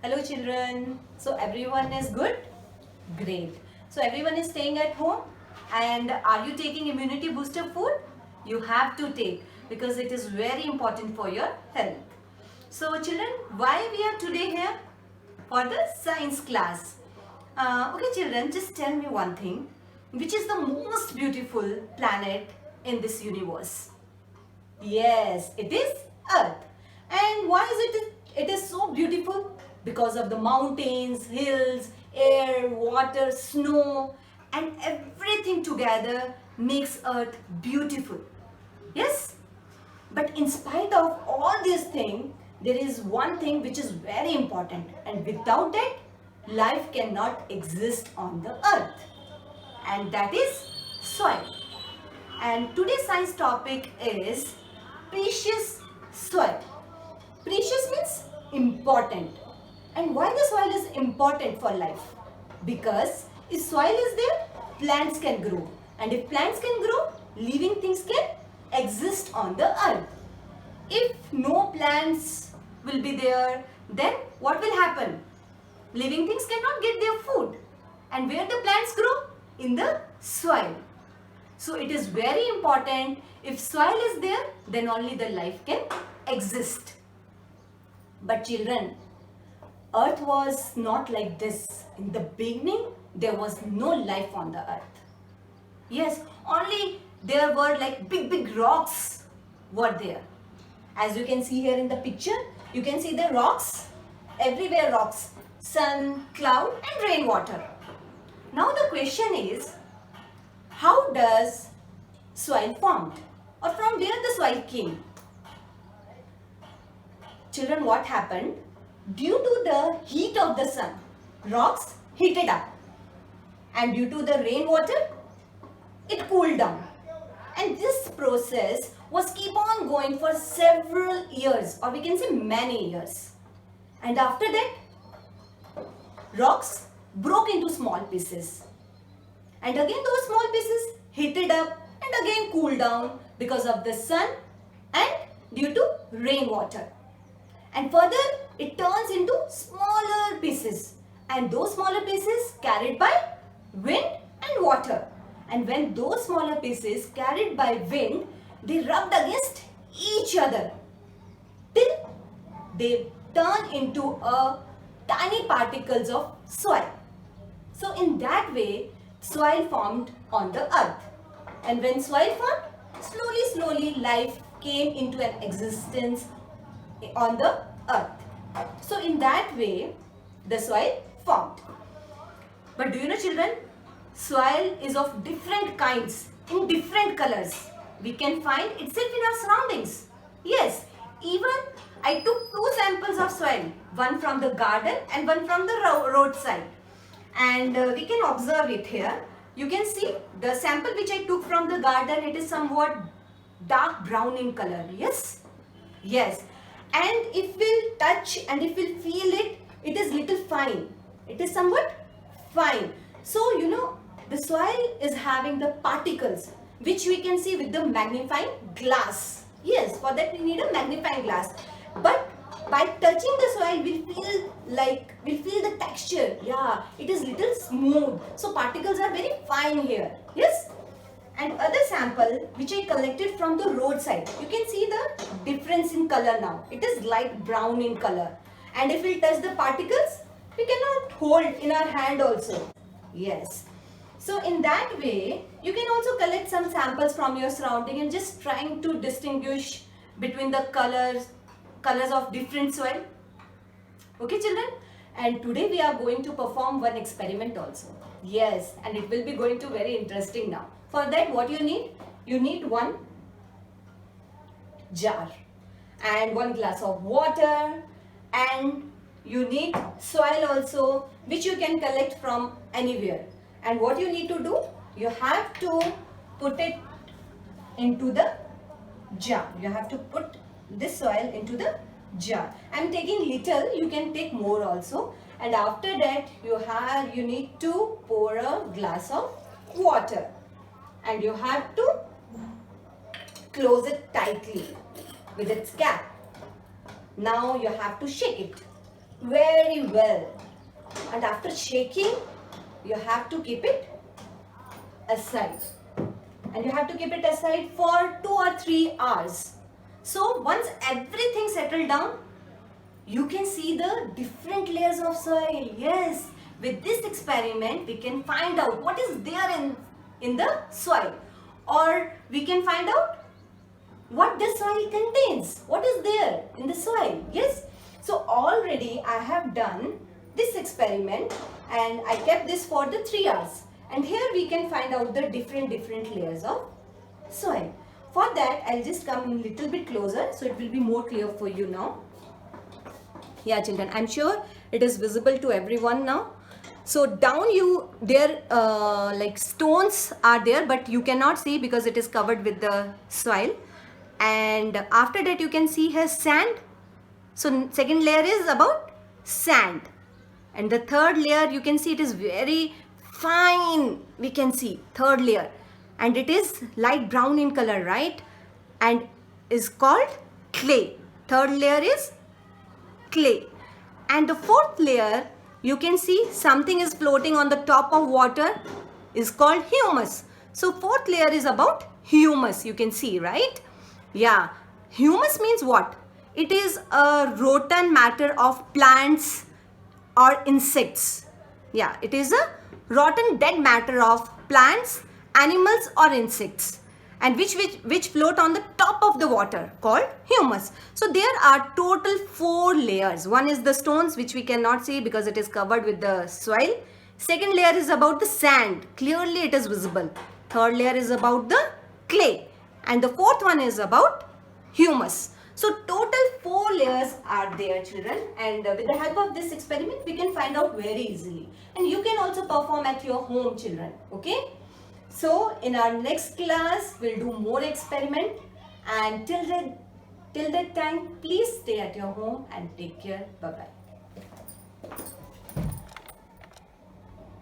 Hello children. So everyone is good? Great. So everyone is staying at home and are you taking immunity booster food? You have to take because it is very important for your health. So children, why we are today here? For the science class. Okay children, just tell me one thing. Which is the most beautiful planet in this universe? Yes, it is Earth. And why is it is so beautiful? Because of the mountains, hills, air, water, snow, and everything together makes Earth beautiful. Yes? But in spite of all these things, there is one thing which is very important, and without that, life cannot exist on the Earth. And that is soil. And today's science topic is precious soil. Precious means important. And why the soil is important for life? Because if soil is there, plants can grow. And if plants can grow, living things can exist on the earth. If no plants will be there, then what will happen? Living things cannot get their food. And where the plants grow? In the soil. So it is very important. If soil is there, then only the life can exist. But children, earth was not like this. In the beginning, there was no life on the earth. Yes, only there were like big rocks were there. As you can see here in the picture, you can see the rocks, everywhere rocks, sun, cloud and rainwater. Now the question is, how does soil formed? Or from where the soil came? Children, what happened? Due to the heat of the sun, rocks heated up. And due to the rainwater, it cooled down. And this process was keep on going for several years, or we can say many years. And after that, rocks broke into small pieces. And again those small pieces heated up and again cooled down because of the sun and due to rainwater. And further it turns into smaller pieces, and those smaller pieces carried by wind and water. And when those smaller pieces carried by wind, they rubbed against each other till they turn into a tiny particles of soil. So in that way, soil formed on the earth. And when soil formed, slowly life came into an existence on the earth. So in that way, the soil formed. But do you know children, soil is of different kinds, in different colors. We can find itself in our surroundings. Yes, even I took two samples of soil, one from the garden and one from the roadside. And we can observe it here. You can see the sample which I took from the garden, it is somewhat dark brown in color. Yes? Yes. And if we'll touch and if we'll feel it, it is little fine. It is somewhat fine. So, you know, the soil is having the particles which we can see with the magnifying glass. Yes, for that we need a magnifying glass. But by touching the soil, we'll feel the texture. Yeah, it is little smooth. So particles are very fine here. Yes. And other sample which I collected from the roadside, you can see the difference in color now. It is light brown in color. And if we touch the particles, we cannot hold in our hand also. Yes. So in that way, you can also collect some samples from your surrounding and just trying to distinguish between the colors of different soil. Okay children? And today we are going to perform one experiment also. Yes, and it will be going to very interesting now. For that what you need? You need one jar and one glass of water, and you need soil also which you can collect from anywhere. And what you need to do? You have to put it into the jar. You have to put this soil into the jar. I am taking little, you can take more also. And after that you need to pour a glass of water. And you have to close it tightly with its cap. Now you have to shake it. very well. And after shaking, you have to keep it aside. And you have to keep it aside for 2 or 3 hours. So once everything settled down, you can see the different layers of soil. Yes, with this experiment, we can find out what is there in the soil. Or we can find out what the soil contains. What is there in the soil? Yes. So already I have done this experiment and I kept this for the 3 hours. And here we can find out the different layers of soil. For that, I'll just come a little bit closer so it will be more clear for you now. Yeah, children, I'm sure it is visible to everyone now. So down there like stones are there, but you cannot see because it is covered with the soil. And after that you can see here sand. So second layer is about sand. And the third layer you can see it is very fine. We can see third layer. And it is light brown in color, right? And is called clay. Third layer is clay. And the fourth layer, you can see something is floating on the top of water, is called humus. So fourth layer is about humus, you can see, right? Yeah, humus means what? It is a rotten matter of plants or insects. Yeah, it is a rotten dead matter of plants, animals or insects, and which float on the top of the water, called humus. So there are total 4 layers. One is the stones, which we cannot see because it is covered with the soil. Second layer is about the sand. Clearly it is visible. Third layer is about the clay. And the fourth one is about humus. So total 4 layers are there, children, and with the help of this experiment we can find out very easily. And you can also perform at your home, children. Okay. So in our next class, we'll do more experiment, and till that time, please stay at your home and take care. Bye-bye.